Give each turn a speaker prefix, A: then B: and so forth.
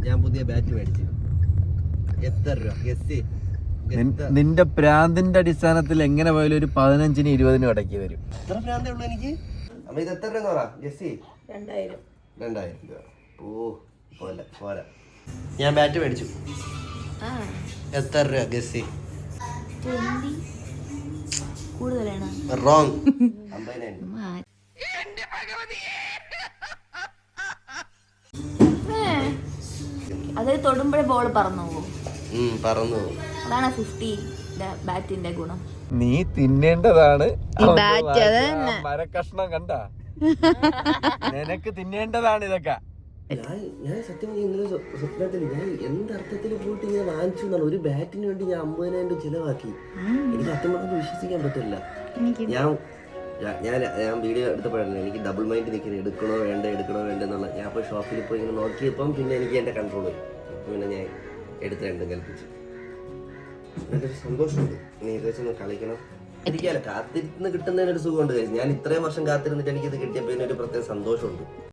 A: ഞാൻ പുതിയ ബാറ്റ് മേടിച്ചു. എത്ര രൂപ? ഗസ്.
B: നിന്റെ പ്രാന്തിന്റെ അടിസ്ഥാനത്തിൽ എങ്ങനെ പോയാലും ഒരു 15-ന് 20-നും ഇടയ്ക്ക് വരും.
A: എത്ര പ്രാന്തേ ഉള്ളൂ എനിക്ക്? അപ്പൊ ഇത് എത്ര രൂപ ഗസ്? 2000 രൂപ. ഓ പോരാ. ഞാൻ ബാറ്റ് മേടിച്ചു. എത്ര രൂപ ഗസ്?
C: കൂടുതലാണ്.
A: റോങ്. 50,000.
C: അതായത് തൊടുമ്പോഴേ ബോൾ പറന്നു പോകും. അതാണ് 50 ബാറ്റിന്റെ ഗുണം.
B: നീ തിന്നേണ്ടതാണ് മരക്കഷ്ണം കണ്ട. നിനക്ക് തിന്നേണ്ടതാണ് ഇതൊക്കെ.
A: ഞാൻ സത്യം ഇന്നലെ സ്വപ്നത്തിൽ ഞാൻ എന്തർത്ഥത്തിൽ പോയിട്ട് ഇങ്ങനെ വാങ്ങിച്ചു എന്നാണ്. ഒരു ബാറ്റിന് വേണ്ടി ഞാൻ 50,000 രൂപ ചിലവാക്കി. എനിക്ക് സത്യം പറഞ്ഞാൽ വിശ്വസിക്കാൻ പറ്റില്ല. ഞാൻ വീഡിയോ എടുത്തപ്പോഴാണ് എനിക്ക് ഡബിൾ മൈൻഡ് നിൽക്കുന്നത്, എടുക്കണോ വേണ്ട എന്നുള്ള. ഞാൻ ഇപ്പോൾ ഷോപ്പിൽ പോയി ഇങ്ങനെ നോക്കിയപ്പം പിന്നെ എനിക്ക് എൻ്റെ കൺട്രോൾ പോയി. പിന്നെ ഞാൻ എടുത്ത് രണ്ടും കൽപ്പിച്ചു. നല്ലൊരു സന്തോഷമുണ്ട്. ഇനി ഇത് വെച്ചൊന്ന് കളിക്കണം. എനിക്കല്ല, കാത്തിരുന്ന് കിട്ടുന്നതിനൊരു സുഖമുണ്ട്. ഞാൻ ഇത്രയും വർഷം കാത്തിരുന്നിട്ട് എനിക്കിത് കിട്ടിയപ്പോൾ ഇതിനൊരു പ്രത്യേക സന്തോഷമുണ്ട്.